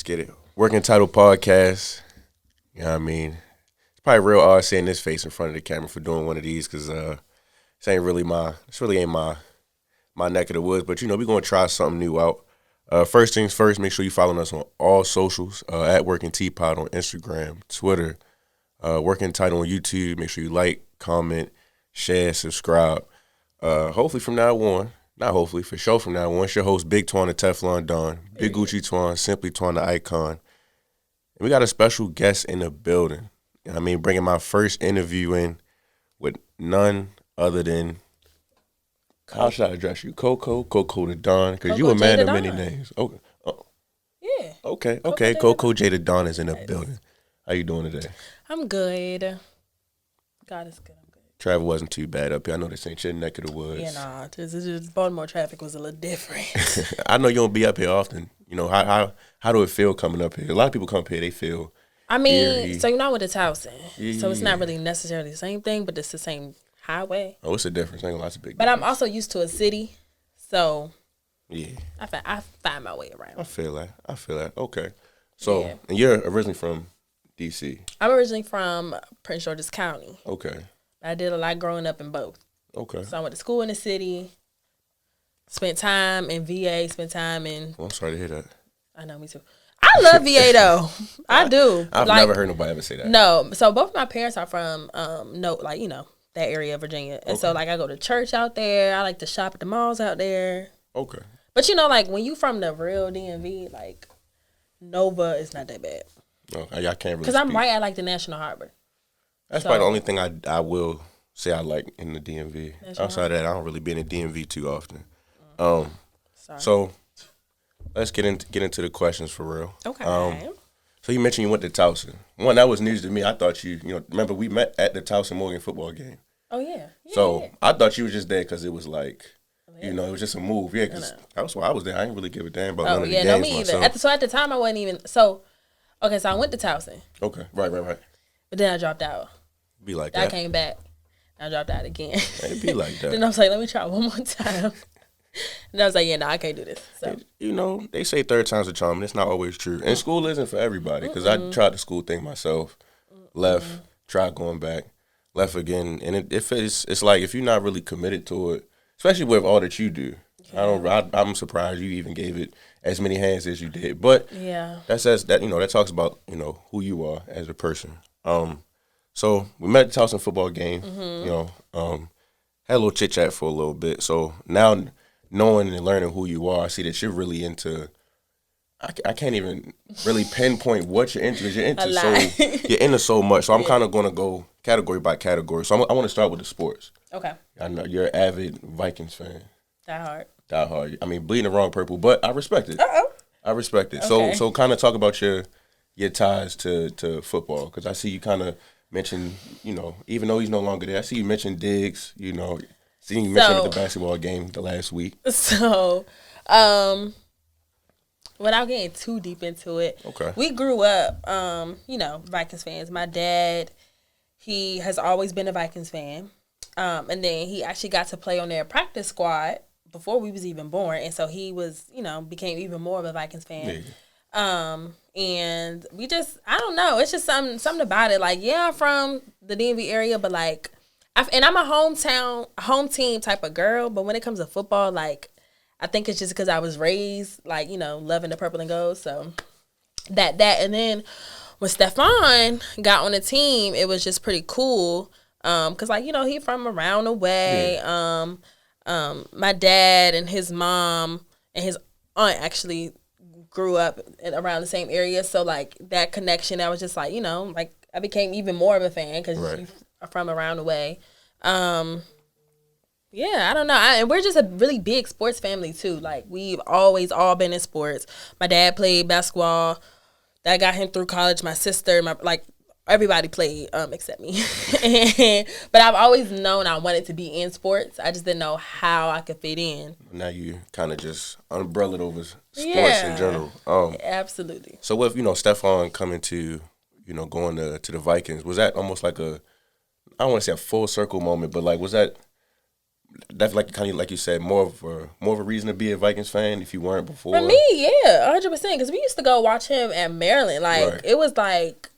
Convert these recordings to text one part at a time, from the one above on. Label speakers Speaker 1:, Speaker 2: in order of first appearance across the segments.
Speaker 1: get it. Working Title Podcast. You know what I mean? It's probably real odd seeing this face in front of the camera for doing one of these because this really ain't my neck of the woods. But, we're going to try something new out. First things first, make sure you follow us on all socials, at Working Teapot on Instagram, Twitter, Working Title on YouTube. Make sure you like, comment, share, subscribe. Hopefully from now on, not hopefully, for sure from now on, it's your host, Big Twan the Teflon Don, Big Gucci Twan, Simply Twan the Icon. And we got a special guest in the building. Bringing my first interview in with none other than, how should I address you? Coco da Don, because you a man of many names. Okay.
Speaker 2: Yeah.
Speaker 1: Okay. Coco J da Don is in the building. How you doing today?
Speaker 2: I'm good. God is good.
Speaker 1: Travel wasn't too bad up here. I know this ain't your neck of the woods.
Speaker 2: Yeah, just Baltimore traffic was a little different.
Speaker 1: I know you don't be up here often. How do it feel coming up here? A lot of people come up here, they feel eerie.
Speaker 2: So I went to Towson. Yeah. So it's not really necessarily the same thing, but it's the same highway.
Speaker 1: Oh, it's a difference. Ain't lots of big
Speaker 2: But
Speaker 1: difference.
Speaker 2: I'm also used to a city, so
Speaker 1: yeah,
Speaker 2: I find my way around.
Speaker 1: I feel that. Okay. So, yeah. And you're originally from D.C.?
Speaker 2: I'm originally from Prince George's County.
Speaker 1: Okay.
Speaker 2: I did a lot growing up in both.
Speaker 1: Okay.
Speaker 2: So I went to school in the city, spent time in VA, spent time in...
Speaker 1: Well, I'm sorry to hear that.
Speaker 2: I know, me too. I love VA, though. I do.
Speaker 1: I've never heard nobody ever say that.
Speaker 2: No. So both of my parents are from, that area of Virginia. And so, I go to church out there. I like to shop at the malls out there.
Speaker 1: Okay.
Speaker 2: But, when you from the real DMV, Nova is not that bad.
Speaker 1: Oh, I can't really
Speaker 2: because I'm right at, the National Harbor.
Speaker 1: That's probably the only thing I will say I like in the DMV. Outside of that, I don't really be in the DMV too often. So let's get into the questions for real.
Speaker 2: Okay.
Speaker 1: So you mentioned you went to Towson. One, that was news to me. I thought remember we met at the Towson Morgan football game.
Speaker 2: Oh, yeah.
Speaker 1: So I thought you were just there because it was it was just a move. Yeah, because that's why I was there. I didn't really give a damn about none of the games
Speaker 2: no, me
Speaker 1: myself.
Speaker 2: either. So at the time, I wasn't even, so I went to Towson.
Speaker 1: Okay, right.
Speaker 2: But then I dropped out.
Speaker 1: Be like that.
Speaker 2: I came back. I dropped out again.
Speaker 1: It'd be like that.
Speaker 2: Then I was like, let me try one more time. And I was like, I can't do this. So
Speaker 1: they say third time's a charm, and it's not always true. And school isn't for everybody, because I tried the school thing myself, left, tried going back, left again, and it's like if you're not really committed to it, especially with all that you do. Yeah. I'm surprised you even gave it as many hands as you did. But that says that that talks about who you are as a person. So we met at the Towson football game. Had a little chit chat for a little bit. So now knowing and learning who you are, I see that you're really into. I can't even really pinpoint what you're into because you're into so much. So I'm kind of going to go category by category. So I want to start with the sports.
Speaker 2: Okay.
Speaker 1: I know you're an avid Vikings fan.
Speaker 2: Die
Speaker 1: hard. Bleeding the wrong purple, but I respect it.
Speaker 2: Uh-oh.
Speaker 1: I respect it.
Speaker 2: Okay.
Speaker 1: So kind of talk about your ties to football, because I see you kind of mention, even though he's no longer there, I see you mention Diggs. Seeing you mention at the basketball game the last week.
Speaker 2: So, without getting too deep into it,
Speaker 1: okay,
Speaker 2: we grew up, Vikings fans. My dad, he has always been a Vikings fan, and then he actually got to play on their practice squad before we was even born, and so he was, became even more of a Vikings fan. Yeah. And we just, I don't know, it's just something about it. I'm from the DMV area, but I'm a home team type of girl. But when it comes to football, I think it's just because I was raised loving the purple and gold. So that, and then when Stephon got on the team, it was just pretty cool. Cause he from around the way. Yeah. My dad and his mom and his aunt actually grew up around the same area, so that connection, I was just I became even more of a fan because you're from around the way. I don't know, and we're just a really big sports family too. We've always all been in sports. My dad played basketball, that got him through college. My sister, everybody played except me. But I've always known I wanted to be in sports. I just didn't know how I could fit in.
Speaker 1: Now you kind of just umbrellaed over sports in general.
Speaker 2: Absolutely.
Speaker 1: So with Stephon coming to going to the Vikings, was that almost like I don't want to say a full circle moment, but was that definitely kind of like you said, more of a reason to be a Vikings fan if you weren't before.
Speaker 2: For me, yeah, 100%. Because we used to go watch him at Maryland. Like it was like,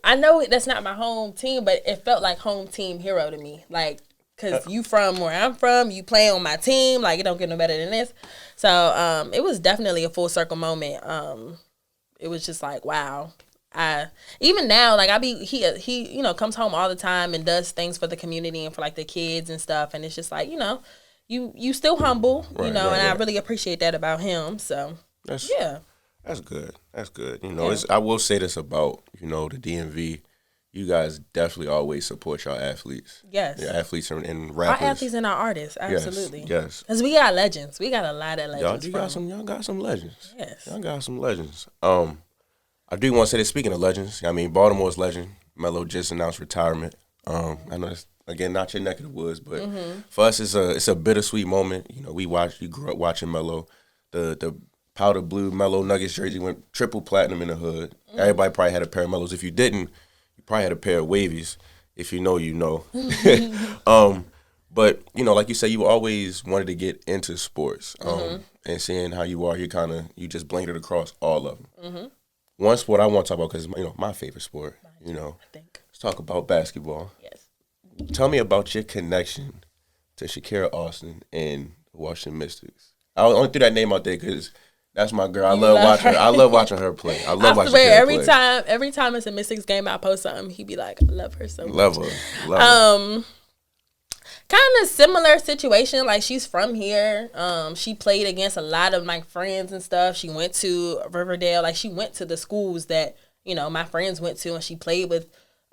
Speaker 2: I know that's not my home team, but it felt like home team hero to me. Like, because you from where I'm from, you play on my team. Like, it don't get no better than this. So, it was definitely a full circle moment. It was just like, wow. Even now, like, he you know, comes home all the time and does things for the community and for, like, the kids and stuff. And it's just like, you know, you still humble, you know, and I really appreciate that about him. So, yeah.
Speaker 1: That's good. That's good. You know, I will say this about, you know, the DMV. You guys definitely always support your athletes.
Speaker 2: Yes.
Speaker 1: Your athletes and rappers.
Speaker 2: Our athletes and our artists, absolutely.
Speaker 1: Yes.
Speaker 2: Because we got legends. We got a lot of legends.
Speaker 1: Y'all got some legends.
Speaker 2: Yes.
Speaker 1: Y'all got some legends. I do want to say that, speaking of legends, I mean, Baltimore's legend, Melo, just announced retirement. I know it's, again, not your neck of the woods, but for us, it's a bittersweet moment. You know, you grew up watching Melo. The powder blue Melo Nuggets jersey went triple platinum in the hood. Everybody probably had a pair of Melos. If you didn't, you probably had a pair of Wavies. If you know, you know. But, you know, like you said, you always wanted to get into sports. And seeing how you are, you just blanketed across all of them. One sport I want to talk about, because, you know, my favorite sport, you know. Let's talk about basketball.
Speaker 2: Yes.
Speaker 1: Tell me about your connection to Shakira Austin and the Washington Mystics. I only threw that name out there because that's my girl. I love watching her play. I swear,
Speaker 2: every time it's a Mystics game, I post something. He be like, I love her so much.
Speaker 1: Love her.
Speaker 2: Kind of similar situation. Like, she's from here. She played against a lot of my friends and stuff. She went to Riverdale. Like, she went to the schools that, you know, my friends went to, and she played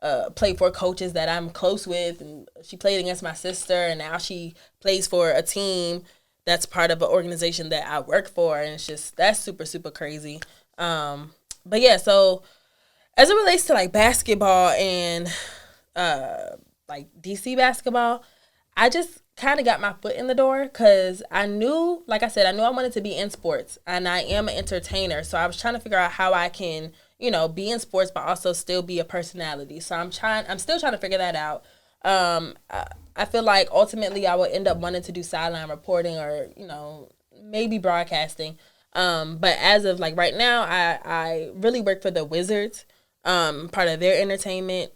Speaker 2: for coaches that I'm close with, and she played against my sister, and now she plays for a team that's part of an organization that I work for, and it's just, that's super, super crazy. But yeah, so as it relates to like basketball and like DC basketball, I just kind of got my foot in the door because I knew, like I said, I wanted to be in sports, and I am an entertainer. So I was trying to figure out how I can, you know, be in sports but also still be a personality. So I'm still trying to figure that out. I feel like ultimately I would end up wanting to do sideline reporting or, you know, maybe broadcasting. But as of like right now, I really work for the Wizards, part of their entertainment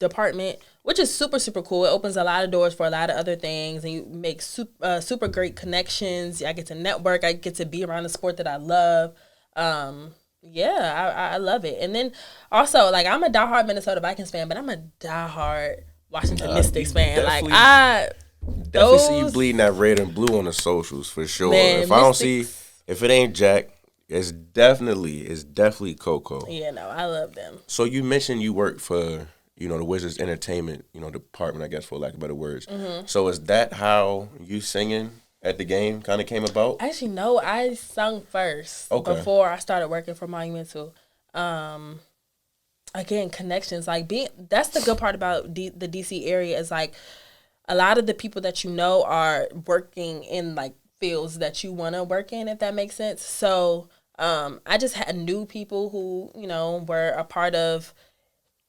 Speaker 2: department, which is super, super cool. It opens a lot of doors for a lot of other things, and you make super great connections. I get to network. I get to be around the sport that I love. I love it. And then also, like, I'm a diehard Minnesota Vikings fan, but I'm a diehard Washington Mystics fan. Like,
Speaker 1: definitely see you bleeding that red and blue on the socials for sure.
Speaker 2: Man,
Speaker 1: if I don't see, if it ain't Jack, it's definitely Coco.
Speaker 2: Yeah, no, I love them.
Speaker 1: So you mentioned you work for, you know, the Wizards entertainment, you know, department, I guess, for lack of better words. So is that how you singing at the game kind of came about?
Speaker 2: Actually, no, I sung first before I started working for Monumental. Again, connections, like that's the good part about the DC area is like a lot of the people that you know are working in like fields that you want to work in, if that makes sense. So I just had new people who, you know, were a part of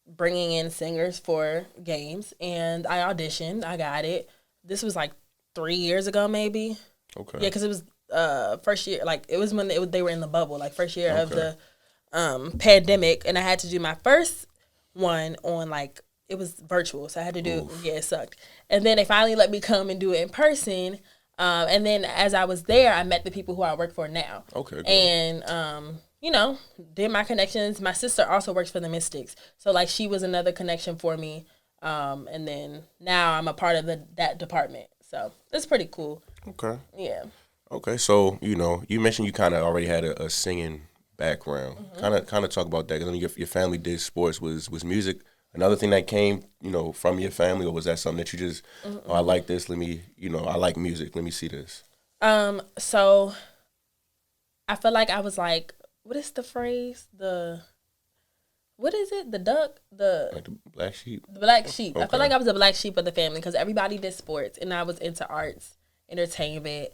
Speaker 2: bringing in singers for games, and I auditioned. I got it. This was like 3 years ago, maybe. Okay. Yeah, because it was first year. Like, it was when they were in the bubble, like first year of the pandemic, and I had to do my first one on like, it was virtual, so I had to do. Oof. Yeah, it sucked. And then they finally let me come and do it in person. And then as I was there, I met the people who I work for now. Okay. Good. And you know, did my connections. My sister also works for the Mystics, so like she was another connection for me. And then now I'm a part of that department, so it's pretty cool. Okay. Yeah.
Speaker 1: Okay, so you know, you mentioned you kind of already had a singing background. Kind of talk about that, because I mean, your family did sports. Was music another thing that came, you know, from your family, or was that something that you just, oh, I like this, let me, you know, I like music, let me see this?
Speaker 2: So I feel like I was like, what is the phrase? What is it? The duck?
Speaker 1: Like the black sheep?
Speaker 2: The black sheep. Okay. I feel like I was a black sheep of the family because everybody did sports and I was into arts, entertainment,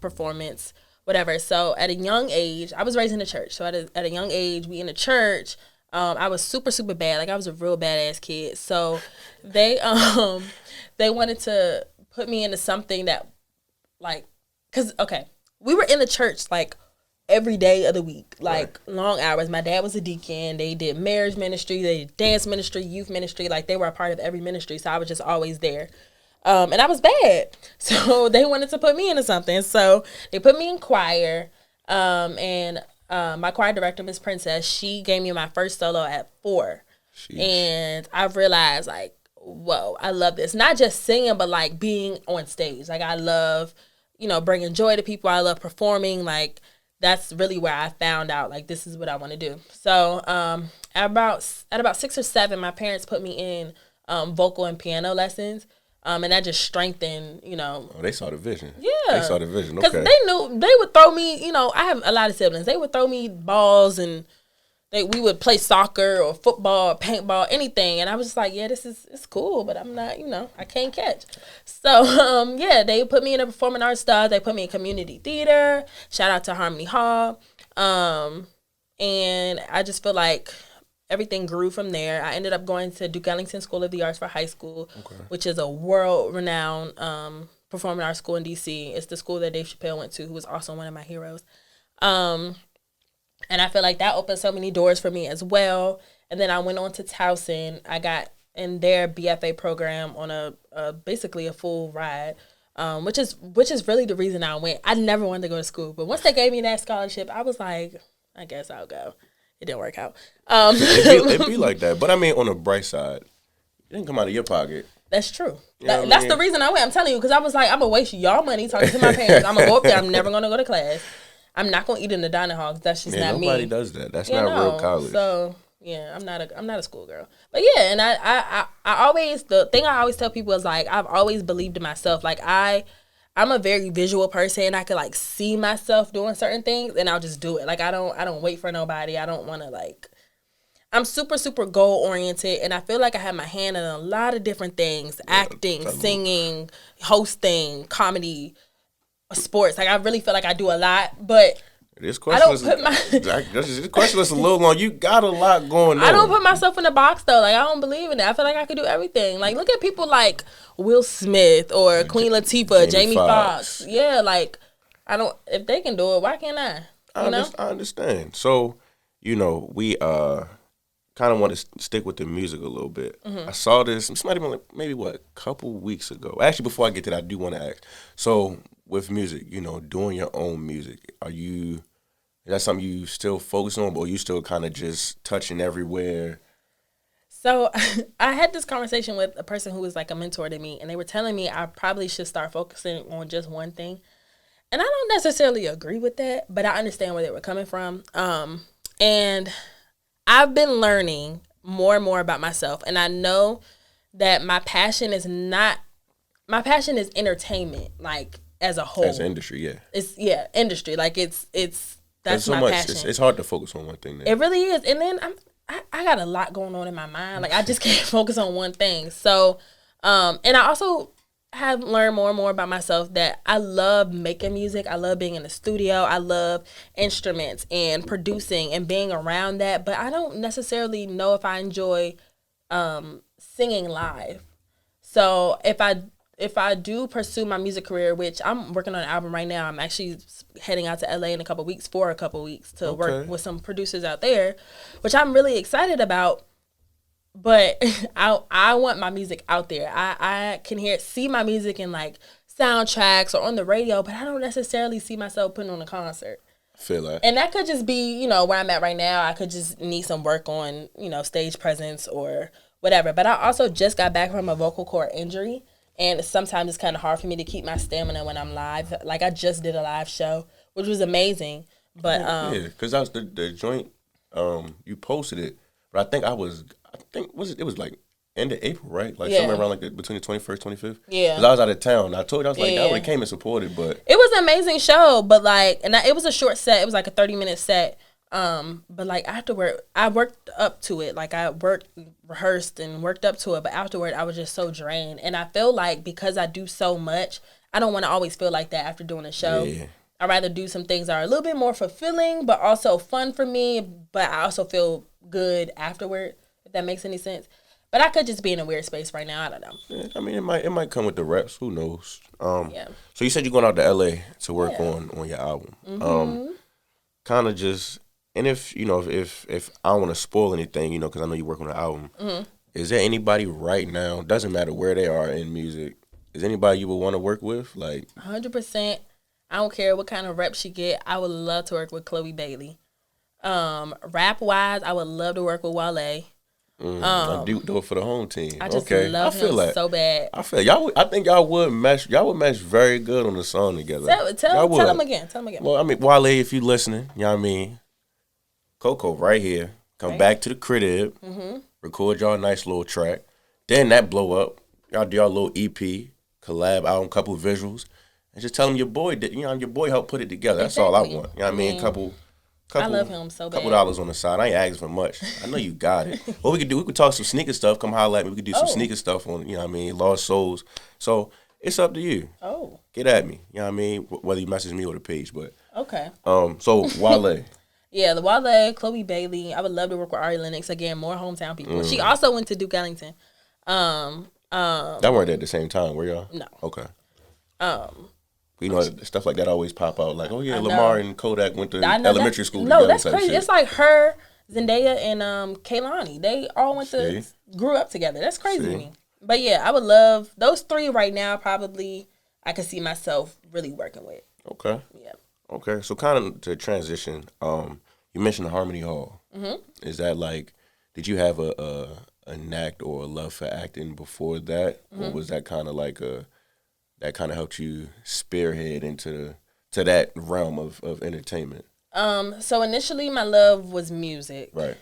Speaker 2: performance, whatever. So at a young age, I was raised in the church. So at a young age, we in the church, I was super, super bad. Like, I was a real badass kid. So they they wanted to put me into something that, like, because, okay, we were in the church, like, every day of the week, like, long hours. My dad was a deacon. They did marriage ministry. They did dance ministry, youth ministry. Like, they were a part of every ministry. So I was just always there. And I was bad. So they wanted to put me into something. So they put me in choir. And my choir director, Miss Princess, she gave me my first solo at 4. Sheesh. And I realized, like, whoa, I love this. Not just singing, but, like, being on stage. Like, I love, bringing joy to people. I love performing. Like, that's really where I found out, like, this is what I want to do. So at about 6 or 7, my parents put me in vocal and piano lessons. And that just strengthened, Oh,
Speaker 1: they saw the vision.
Speaker 2: Yeah.
Speaker 1: They saw the vision,
Speaker 2: okay. Because they knew, they would throw me, I have a lot of siblings. They would throw me balls and we would play soccer or football or paintball, anything. And I was just like, yeah, it's cool, but I'm not, I can't catch. So, they put me in a performing arts stuff. They put me in community theater. Shout out to Harmony Hall. And I just feel like everything grew from there. I ended up going to Duke Ellington School of the Arts for high school, which is a world-renowned performing arts school in D.C. It's the school that Dave Chappelle went to, who was also one of my heroes. And I feel like that opened so many doors for me as well. And then I went on to Towson. I got in their BFA program on a basically a full ride, which is really the reason I went. I never wanted to go to school, but once they gave me that scholarship, I was like, I guess I'll go. It didn't work out.
Speaker 1: It'd be like that. But I mean, on the bright side, it didn't come out of your pocket.
Speaker 2: That's true. That's the reason I went. I'm telling you, because I was like, I'm going to waste y'all money talking to my parents. I'm going to go up there. I'm never going to go to class. I'm not going to eat in the dining hall because that's just not me.
Speaker 1: Nobody does that. That's not real college.
Speaker 2: So, yeah, I'm not a schoolgirl. But, yeah, and I always, the thing I always tell people is, like, I've always believed in myself. Like, I'm a very visual person. I could, like, see myself doing certain things, and I'll just do it. Like, I don't wait for nobody. I don't want to, like, I'm super, super goal-oriented, and I feel like I have my hand in a lot of different things. Acting, singing, hosting, comedy, sports. Like, I really feel like I do a lot, but
Speaker 1: this question is a little long. You got a lot going on.
Speaker 2: I don't put myself in the box, though. Like, I don't believe in it. I feel like I could do everything. Like, look at people like Will Smith or Queen Latifah, Jamie Foxx. Yeah, like, if they can do it, why can't I?
Speaker 1: I understand. So, we kind of want to stick with the music a little bit. Mm-hmm. I saw this, maybe a couple weeks ago. Actually, before I get to that, I do want to ask. So, with music, doing your own music, is that something you still focus on, or you still kind of just touching everywhere?
Speaker 2: So I had this conversation with a person who was like a mentor to me, and they were telling me I probably should start focusing on just one thing. And I don't necessarily agree with that, but I understand where they were coming from. And I've been learning more and more about myself, and I know that my passion is entertainment, like, as a whole.
Speaker 1: As an industry, yeah.
Speaker 2: It's industry. Like, that's my passion.
Speaker 1: It's hard to focus on one thing.
Speaker 2: It really is. And then I got a lot going on in my mind. Like, I just can't focus on one thing. So, and I also have learned more and more about myself that I love making music. I love being in the studio. I love instruments and producing and being around that. But I don't necessarily know if I enjoy singing live. So if I do pursue my music career, which I'm working on an album right now, I'm actually heading out to LA in a couple weeks to work with some producers out there, which I'm really excited about. But I want my music out there. I can see my music in, like, soundtracks or on the radio, but I don't necessarily see myself putting on a concert.
Speaker 1: I feel that.
Speaker 2: And that could just be, where I'm at right now. I could just need some work on, stage presence or whatever. But I also just got back from a vocal cord injury. And sometimes it's kind of hard for me to keep my stamina when I'm live. Like, I just did a live show, which was amazing. But
Speaker 1: yeah, because that was the joint. You posted it, but I think it was like end of April, right? Like somewhere around between the 21st, 25th.
Speaker 2: Yeah.
Speaker 1: Because I was out of town. I told you, I was like, I would have came and supported, but
Speaker 2: it was an amazing show. But like, it was a short set. It was like a 30-minute set. But like afterward, I worked up to it. Like I rehearsed and worked up to it. But afterward, I was just so drained. And I feel like because I do so much, I don't want to always feel like that after doing a show. Yeah. I'd rather do some things that are a little bit more fulfilling, but also fun for me. But I also feel good afterward, if that makes any sense. But I could just be in a weird space right now. I don't know.
Speaker 1: Yeah, I mean, it might come with the reps. Who knows?
Speaker 2: Yeah.
Speaker 1: So you said you're going out to L.A. to work
Speaker 2: Yeah.
Speaker 1: on your album. Kind of just, and if I don't want to spoil anything, because I know you work on the album. Is there anybody right now? Doesn't matter where they are in music. Is anybody you would want to work with? Like
Speaker 2: 100%. I don't care what kind of rep she get. I would love to work with Chloe Bailey. Rap wise, I would love to work with Wale.
Speaker 1: Do it for the home team.
Speaker 2: I just
Speaker 1: okay.
Speaker 2: love
Speaker 1: I feel
Speaker 2: him
Speaker 1: like,
Speaker 2: so bad.
Speaker 1: I feel y'all. I think y'all would mesh. Y'all would mesh very good on the song together.
Speaker 2: Tell him again. Tell him again.
Speaker 1: Well, I mean, Wale, if you listening, you know what I mean. Coco, right here. Come back to the crib. Record y'all a nice little track. Then that blow up. Y'all do y'all little EP, collab album, couple of visuals, and just tell him your boy did. Your boy helped put it together. That's all I want. You know what I mean? Couple.
Speaker 2: I love him so bad.
Speaker 1: Couple dollars on the side. I ain't asking for much. I know you got it. What we could do, we could talk some sneaker stuff. Come holler at me. We could do some sneaker stuff on, Lost Souls. So it's up to you.
Speaker 2: Oh.
Speaker 1: Get at me. You know what I mean? Whether you message me or the page, but.
Speaker 2: Okay.
Speaker 1: So Wale.
Speaker 2: Yeah, the Wale, Chloe Bailey. I would love to work with Ari Lennox again. More hometown people. She also went to Duke Ellington.
Speaker 1: That weren't at the same time, were y'all?
Speaker 2: No.
Speaker 1: Okay. Stuff like that always pop out. Like, oh yeah, Lamar and Kodak went to elementary school together.
Speaker 2: No, that's crazy. It's like her, Zendaya, and Kehlani. They all grew up together. That's crazy to me. But yeah, I would love those three right now. Probably, I could see myself really working with.
Speaker 1: Okay.
Speaker 2: Yeah.
Speaker 1: Okay, so kind of to transition, you mentioned the Harmony Hall. Is that like, did you have a knack or a love for acting before that, or was that kind of like that kind of helped you spearhead into that realm of entertainment?
Speaker 2: So initially, my love was music.
Speaker 1: Right.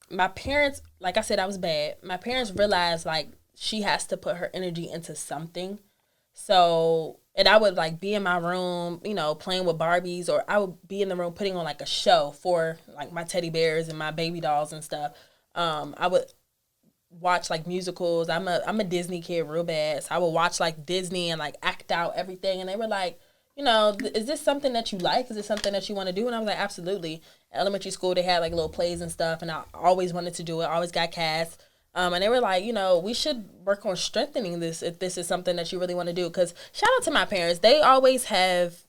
Speaker 2: My parents, like I said, I was bad. My parents realized like she has to put her energy into something. So, and I would like be in my room, playing with Barbies, or I would be in the room putting on like a show for like my teddy bears and my baby dolls and stuff. I would watch like musicals. I'm a Disney kid real bad. So I would watch like Disney and like act out everything. And they were like, is this something that you like? Is this something that you want to do? And I was like, absolutely. Elementary school, they had like little plays and stuff. And I always wanted to do it. I always got cast. And they were like, we should work on strengthening this if this is something that you really want to do. Because shout out to my parents. They always have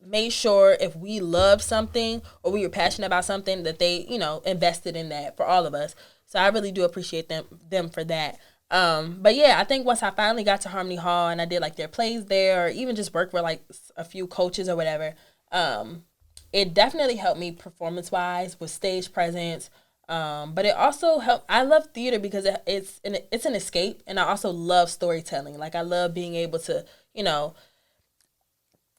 Speaker 2: made sure if we love something or we were passionate about something that they, invested in that for all of us. So I really do appreciate them for that. But yeah, I think once I finally got to Harmony Hall and I did like their plays there, or even just work with like a few coaches or whatever, it definitely helped me performance-wise with stage presence. But it also helped. I love theater because it's an escape, and I also love storytelling. Like I love being able to,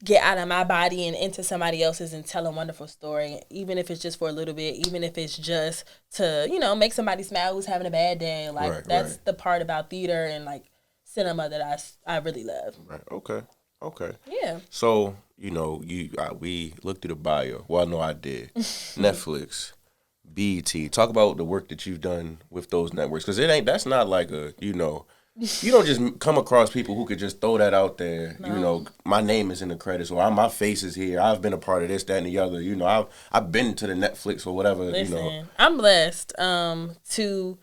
Speaker 2: get out of my body and into somebody else's and tell a wonderful story, even if it's just for a little bit, even if it's just to, make somebody smile who's having a bad day. Like that's the part about theater and like cinema that I really love.
Speaker 1: Right. Okay.
Speaker 2: Yeah.
Speaker 1: So, we looked through the bio. Well, no, I did. Netflix. BET. Talk about the work that you've done with those networks, because that's not like you don't just come across people who could just throw that out there. No. My name is in the credits, or my face is here. I've been a part of this, that, and the other. I've been to the Netflix or whatever.
Speaker 2: Listen, I'm blessed to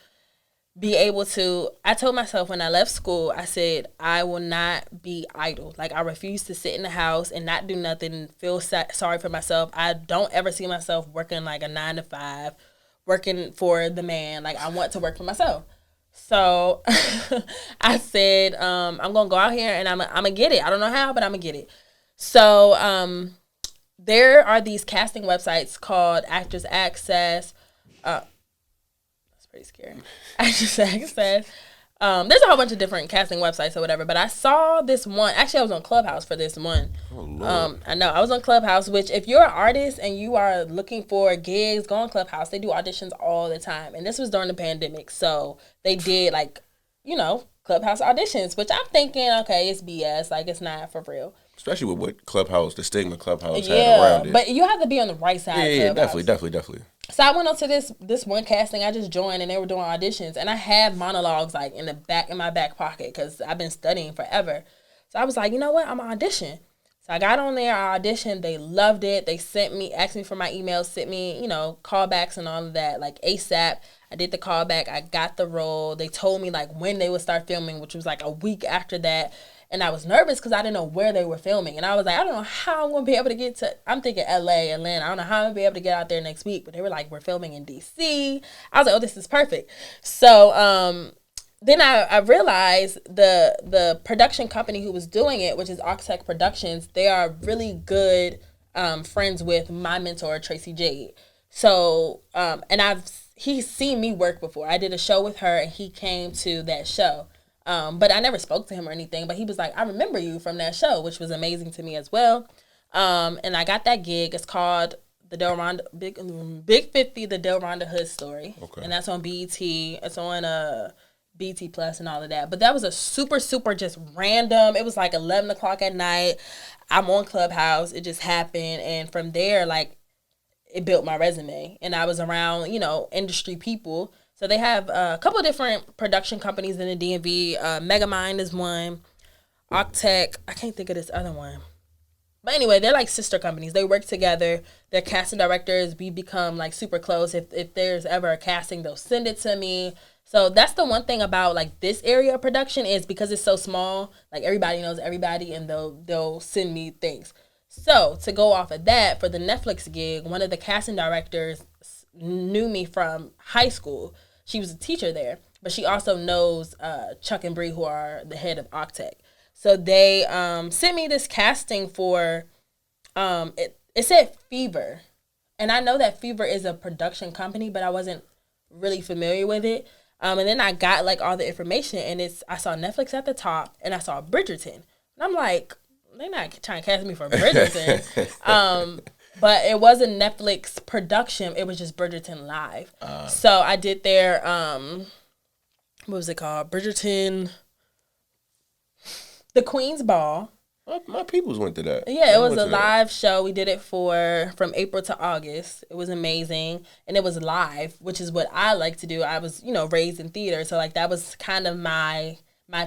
Speaker 2: be able to. I told myself when I left school, I said I will not be idle. Like I refuse to sit in the house and not do nothing and feel sorry for myself. I don't ever see myself working like a 9 to 5, working for the man. Like I want to work for myself. So I said I'm gonna go out here and I'm gonna get it. I don't know how, but I'm gonna get it. So there are these casting websites called Actors Access. Pretty scary. Actors Access. There's a whole bunch of different casting websites or whatever, but I saw this one. Actually, I was on Clubhouse for this one.
Speaker 1: Oh, Lord.
Speaker 2: I know. I was on Clubhouse, which if you're an artist and you are looking for gigs, go on Clubhouse. They do auditions all the time. And this was during the pandemic, so they did Clubhouse auditions, which I'm thinking, okay, it's BS. Like, it's not for real.
Speaker 1: Especially with what Clubhouse, the stigma Clubhouse had around it.
Speaker 2: But you have to be on the right side of Clubhouse.
Speaker 1: Definitely. So
Speaker 2: I went on to this one casting. I just joined, and they were doing auditions. And I had monologues, like, in my back pocket, because I've been studying forever. So I was like, you know what? I'm going to audition. So I got on there, I auditioned, they loved it. They asked me for my email, sent me, callbacks and all of that, like ASAP. I did the callback, I got the role. They told me like when they would start filming, which was like a week after that. And I was nervous because I didn't know where they were filming. And I was like, I don't know how I'm going to be able to get to, I'm thinking LA, Atlanta. I don't know how I'm going to be able to get out there next week. But they were like, we're filming in DC. I was like, oh, this is perfect. So, then I realized the production company who was doing it, which is Octech Productions, they are really good friends with my mentor, Tracy Jade. So, and he's seen me work before. I did a show with her, and he came to that show. But I never spoke to him or anything. But he was like, I remember you from that show, which was amazing to me as well. And I got that gig. It's called the Delronda Big 50, the Delronda Hood Story. Okay. And that's on BET. It's on BT Plus and all of that. But that was a super, super just random. It was like 11 o'clock at night. I'm on Clubhouse. It just happened. And from there, like, it built my resume. And I was around, industry people. So they have a couple of different production companies in the DMV. Megamind is one. Octech. I can't think of this other one. But anyway, they're like sister companies. They work together. They're casting directors. We become like super close. If there's ever a casting, they'll send it to me. So that's the one thing about like this area of production is because it's so small, like everybody knows everybody and they'll send me things. So to go off of that, for the Netflix gig, one of the casting directors knew me from high school. She was a teacher there, but she also knows Chuck and Bree, who are the head of Octech. So they sent me this casting for, it said Fever. And I know that Fever is a production company, but I wasn't really familiar with it. And then I got like all the information, and I saw Netflix at the top, and I saw Bridgerton, and I'm like, they're not trying to cast me for Bridgerton. But it was a Netflix production. It was just Bridgerton live. So I did their what was it called? Bridgerton, the Queen's Ball.
Speaker 1: My peoples went to that.
Speaker 2: Yeah, it was a live show. We did it from April to August. It was amazing. And it was live, which is what I like to do. I was, raised in theater. So, like, that was kind of my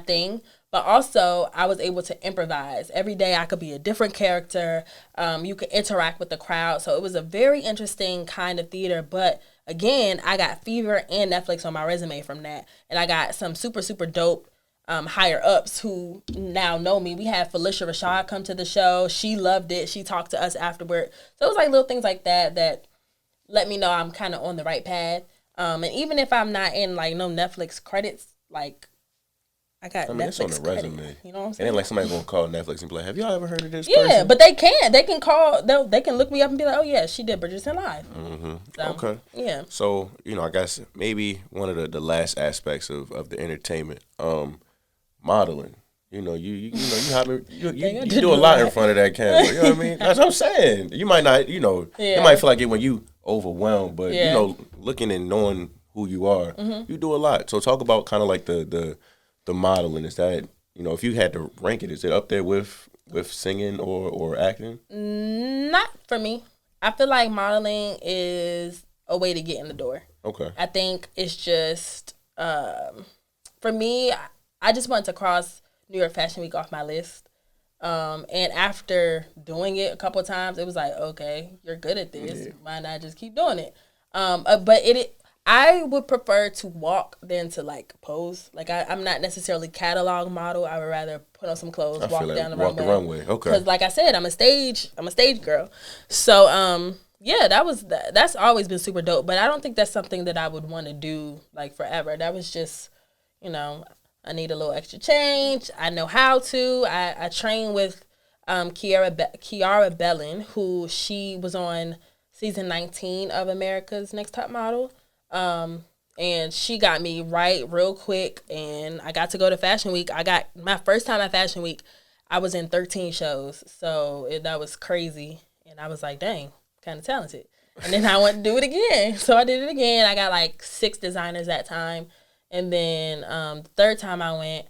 Speaker 2: thing. But also, I was able to improvise. Every day I could be a different character. You could interact with the crowd. So, it was a very interesting kind of theater. But, again, I got Fever and Netflix on my resume from that. And I got some super, super dope higher ups who now know me. We had Felicia Rashad come to the show. She loved it. She talked to us afterward. So it was like little things like that let me know I'm kind of on the right path. And even if I'm not in like no Netflix credits, like I got Netflix
Speaker 1: it's on the resume.
Speaker 2: credit, you know what I'm saying?
Speaker 1: And then like somebody gonna call Netflix and be like, "Have y'all ever heard of this?"
Speaker 2: Yeah,
Speaker 1: person?
Speaker 2: but they can call. They can look me up and be like, "Oh yeah, she did Bridgerton live."
Speaker 1: Mm-hmm.
Speaker 2: So, okay. Yeah.
Speaker 1: So I guess maybe one of the last aspects of the entertainment. Modeling, you do a lot in front of that camera. You know what I mean? That's what I'm saying. You might not, you might feel like it when you overwhelmed, but looking and knowing who you are, you do a lot. So talk about kind of like the modeling. Is that if you had to rank it, is it up there with singing or acting?
Speaker 2: Not for me. I feel like modeling is a way to get in the door. Okay. I think it's just for me. I just wanted to cross New York Fashion Week off my list. And after doing it a couple of times, it was like, okay, you're good at this. Yeah. Why not just keep doing it? But I would prefer to walk than to like pose. Like I'm not necessarily catalog model. I would rather put on some clothes, walk down the runway. Okay. Because like I said, I'm a stage girl. So yeah, that's always been super dope. But I don't think that's something that I would want to do like forever. That was just, I need a little extra change. I know how to. I train with Kiara Bellin, who she was on season 19 of America's Next Top Model. And she got me right real quick, and I got to go to Fashion Week. I got my first time at Fashion Week. I was in 13 shows, so that was crazy. And I was like, dang, kind of talented. And then I wanted to do it again. So I did it again. I got like 6 designers that time. And then the third time I went,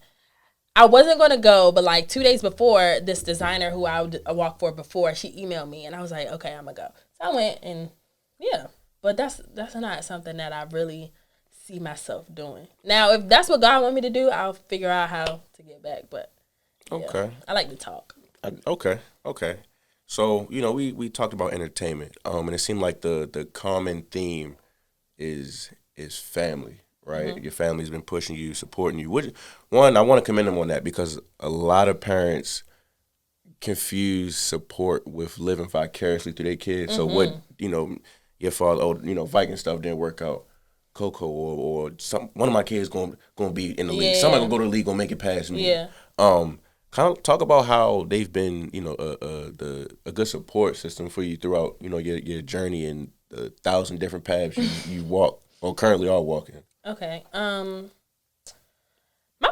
Speaker 2: I wasn't going to go, but like 2 days before, this designer who I walked for before, she emailed me. And I was like, okay, I'm going to go. So I went, and yeah. But that's not something that I really see myself doing. Now, if that's what God want me to do, I'll figure out how to get back. But yeah, okay, I like to talk.
Speaker 1: Okay. So we talked about entertainment, and it seemed like the common theme is family, right?
Speaker 2: Mm-hmm.
Speaker 1: Your family's been pushing you, supporting you. Which one I want to commend them on that because a lot of parents confuse support with living vicariously through their kids. So what
Speaker 2: Mm-hmm.
Speaker 1: your father, Viking stuff didn't work out. Coco or some one of my kids going to be in the league. Somebody
Speaker 2: Yeah.
Speaker 1: gonna go to the league, gonna make it past me.
Speaker 2: Yeah.
Speaker 1: Um, kind of talk about how they've been, a good support system for you throughout, your journey and the thousand different paths you walk or currently are walking.
Speaker 2: Okay. My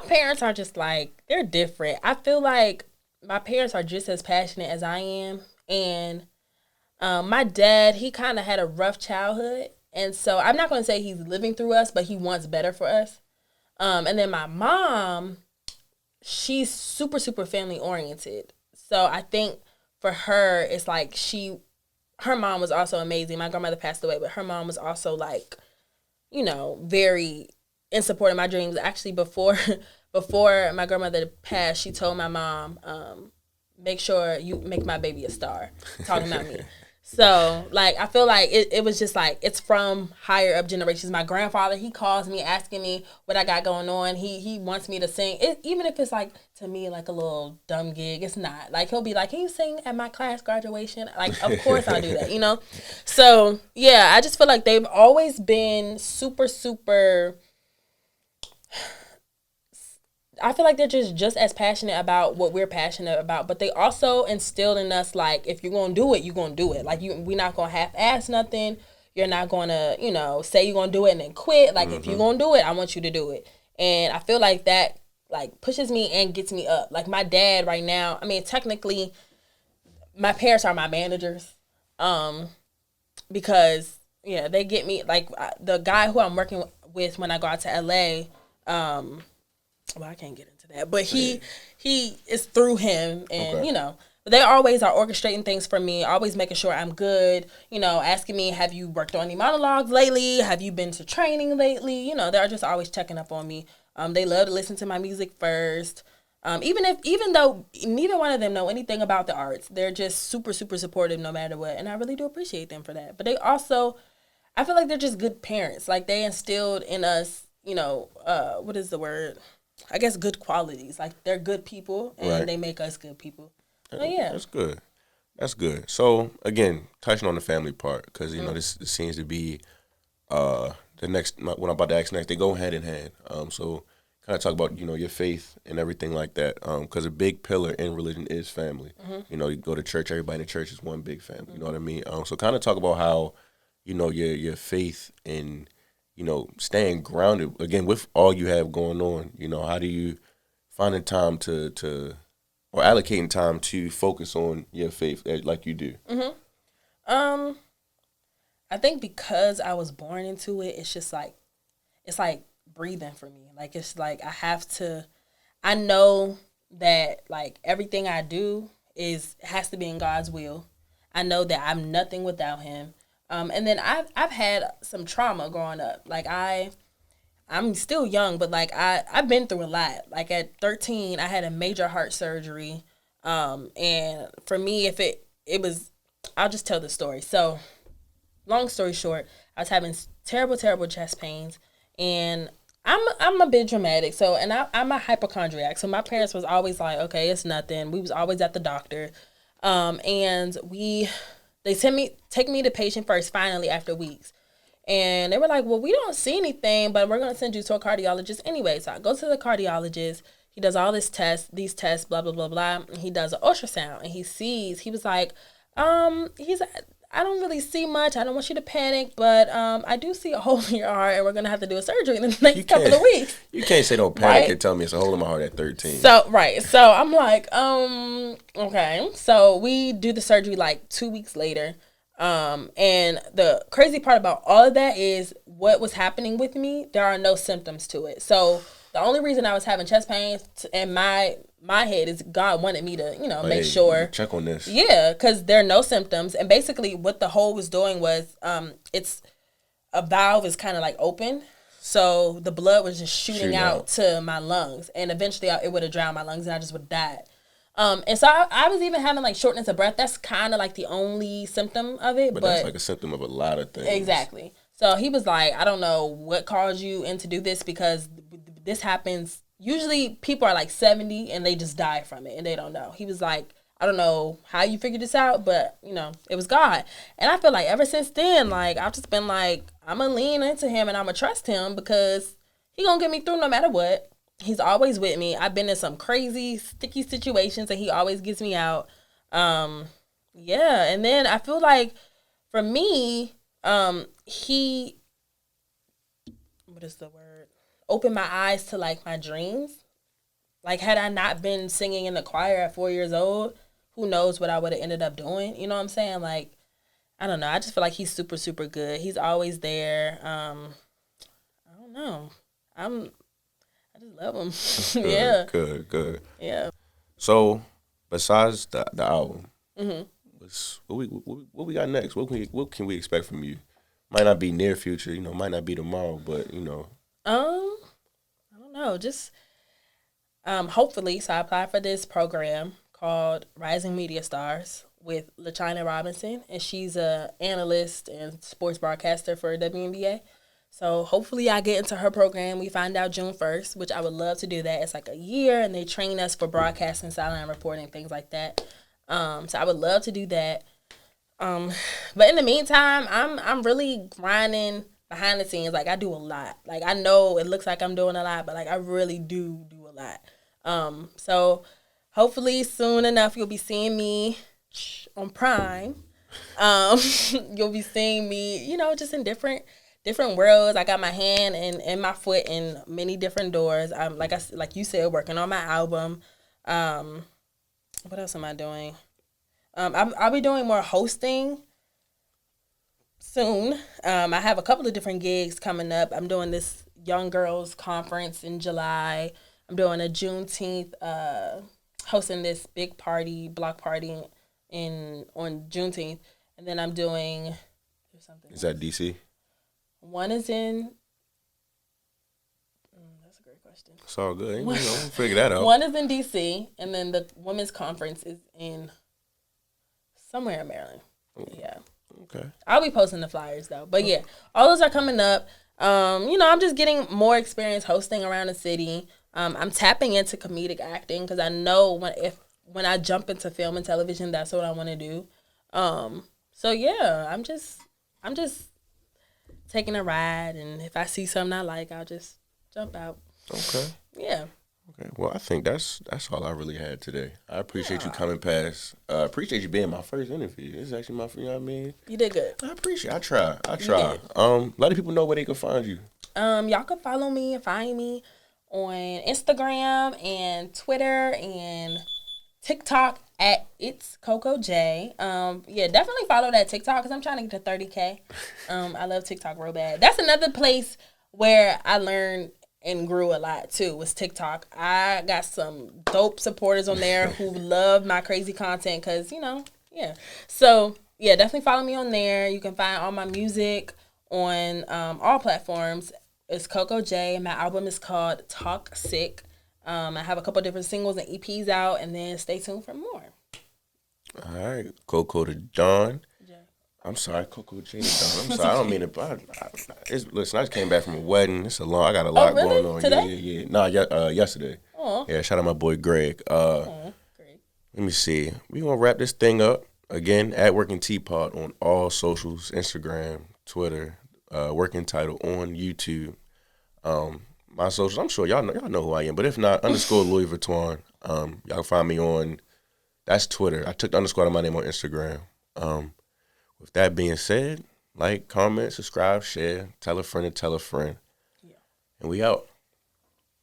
Speaker 2: parents are just like they're different. I feel like my parents are just as passionate as I am, and my dad he kind of had a rough childhood, and so I'm not going to say he's living through us, but he wants better for us. And then my mom, she's super super family oriented, so I think for her it's like her mom was also amazing. My grandmother passed away, but her mom was also like very in support of my dreams. Actually, before my grandmother passed, she told my mom, make sure you make my baby a star, talking about me. So, like, I feel like it was just like, it's from higher up generations. My grandfather, he calls me asking me what I got going on. He wants me to sing. Even if it's like, to me, like a little dumb gig, it's not. Like, he'll be like, can you sing at my class graduation? Like, of course I'll do that. So, yeah, I just feel like they've always been super, super, I feel like they're just as passionate about what we're passionate about, but they also instilled in us like if you're gonna do it, you're gonna do it. Like we're not gonna half-ass nothing. You're not gonna say you're gonna do it and then quit. Like if you're gonna do it, I want you to do it. And I feel like that like pushes me and gets me up. Like my dad right now. I mean, technically, my parents are my managers, because yeah, they get me like the guy who I'm working with when I go out to LA. Well, I can't get into that, but he is through him, and
Speaker 1: Okay.
Speaker 2: they always are orchestrating things for me, always making sure I'm good. Asking me, have you worked on any monologues lately? Have you been to training lately? They're just always checking up on me. They love to listen to my music first. Even though neither one of them know anything about the arts, they're just super super supportive no matter what, and I really do appreciate them for that. But they also, I feel like they're just good parents. Like they instilled in us, what is the word? I guess good qualities. Like they're good people and
Speaker 1: Right.
Speaker 2: they make us good people. Oh yeah.
Speaker 1: That's good. That's good. So again, touching on the family part, because this seems to be the next what I'm about to ask next. They go hand in hand. So kind of talk about your faith and everything like that. Because a big pillar in religion is family. You go to church. Everybody in the church is one big family. You know what I mean? So kind of talk about how your faith in staying grounded again with all you have going on. How do you finding time to or allocating time to focus on your faith like you do?
Speaker 2: Um, I think because I was born into it, it's just like it's like breathing for me. Like it's like I have to. I know that like everything I do has to be in God's will. I know that I'm nothing without Him. And then I've had some trauma growing up. Like I'm still young, but like I've been through a lot. Like at 13, I had a major heart surgery. And for me, if it was, I'll just tell the story. So, long story short, I was having terrible, terrible chest pains, and I'm a bit dramatic. So, and I'm a hypochondriac. So my parents was always like, okay, it's nothing. We was always at the doctor, and they take me to patient first. Finally, after weeks. And they were like, well, we don't see anything, but we're going to send you to a cardiologist anyway. So I go to the cardiologist. He does all these tests, blah, blah, blah, blah. And he does an ultrasound and he was like, I don't really see much. I don't want you to panic, but I do see a hole in your heart and we're going to have to do a surgery in the
Speaker 1: You
Speaker 2: next couple of weeks.
Speaker 1: You can't say don't panic
Speaker 2: Right?
Speaker 1: and tell me it's a hole in my heart at 13.
Speaker 2: So, right. So I'm like, okay. So we do the surgery like 2 weeks later. And the crazy part about all of that is what was happening with me. There are no symptoms to it. So the only reason I was having chest pains in my head is God wanted me to, make sure.
Speaker 1: Check on this.
Speaker 2: Yeah, because there are no symptoms. And basically what the hole was doing was, it's a valve is kind of like open. So the blood was just shooting out to my lungs. And eventually it would have drowned my lungs and I just would have died. And so I was even having like shortness of breath. That's kind of like the only symptom of it.
Speaker 1: But that's like a symptom of a lot of things.
Speaker 2: Exactly. So he was like, I don't know what caused you into do this, because this happens. Usually people are like 70 and they just die from it and they don't know. He was like, I don't know how you figured this out, but you know, it was God. And I feel like ever since then, like I've just been like, I'm gonna lean into him and I'm gonna trust him because he gonna get me through no matter what. He's always with me. I've been in some crazy sticky situations and he always gets me out. Yeah. And then I feel like for me, he, what is the word? Opened my eyes to like my dreams. Like had I not been singing in the choir at 4 years old, who knows what I would have ended up doing? You know what I'm saying? Like, I don't know. I just feel like he's super, super good. He's always there. I don't know. I just love him.
Speaker 1: Good,
Speaker 2: yeah.
Speaker 1: Good.
Speaker 2: Yeah.
Speaker 1: So, besides the album, what we got next? What can we expect from you? Might not be near future, you know, might not be tomorrow, but you know.
Speaker 2: I don't know. Just hopefully. So I applied for this program called Rising Media Stars with LaChina Robinson, and she's a analyst and sports broadcaster for WNBA. So hopefully I get into her program. We find out June 1st, which I would love to do that. It's like a year, and they train us for broadcasting, sideline reporting, things like that. So I would love to do that. But in the meantime, I'm really grinding behind the scenes. Like I do a lot. Like I know it looks like I'm doing a lot, but like I really do a lot. So hopefully soon enough you'll be seeing me on Prime. You'll be seeing me, you know, just in different worlds. I got my hand and my foot in many different doors. I'm like you said, working on my album. What else am I doing? I'll be doing more hosting soon. I have a couple of different gigs coming up. I'm doing this Young Girls Conference in July. I'm doing a Juneteenth, hosting this big party, block party on Juneteenth. And then I'm doing something.
Speaker 1: Is that DC?
Speaker 2: One is in. That's a great question.
Speaker 1: It's all good. We'll figure that out.
Speaker 2: One is in DC, and then the women's conference is in somewhere in Maryland. Yeah.
Speaker 1: Okay.
Speaker 2: I'll be posting the flyers though. But yeah, all those are coming up. You know, I'm just getting more experience hosting around the city. I'm tapping into comedic acting because I know when I jump into film and television, that's what I want to do. So yeah, I'm just taking a ride, and if I see something I like, I'll just jump out.
Speaker 1: Okay.
Speaker 2: Yeah.
Speaker 1: Okay. Well, I think that's all I really had today. I appreciate you coming past. Appreciate you being my first interview. This is actually my, you know what I mean?
Speaker 2: You did good.
Speaker 1: I appreciate. I try. Let people know where they can find you.
Speaker 2: Y'all can follow me and find me on Instagram and Twitter and TikTok at It's Coco J. Yeah, definitely follow that TikTok because I'm trying to get to 30K. I love TikTok real bad. That's another place where I learned and grew a lot too, was TikTok. I got some dope supporters on there who love my crazy content because, you know, yeah. So, yeah, definitely follow me on there. You can find all my music on all platforms. It's Coco J, and my album is called Talk Sick. I have a couple different singles and EPs out, and then stay tuned for more.
Speaker 1: All right, Coco da Don. I'm sorry, Coco J da Don. I'm sorry, I don't mean to. Listen, I just came back from a wedding. I got a lot going on.
Speaker 2: Today?
Speaker 1: Yeah. Nah, yesterday.
Speaker 2: Oh.
Speaker 1: Yeah, shout out my boy Greg.
Speaker 2: Great.
Speaker 1: Let me see. We gonna wrap this thing up again at Working Teapot on all socials: Instagram, Twitter, Working Title on YouTube. My socials, I'm sure y'all know who I am, but if not, _Louis Vuitton. Y'all can find me on. That's Twitter. I took the underscore out of my name on Instagram. With that being said, like, comment, subscribe, share, tell a friend to tell a friend. Yeah. And we out.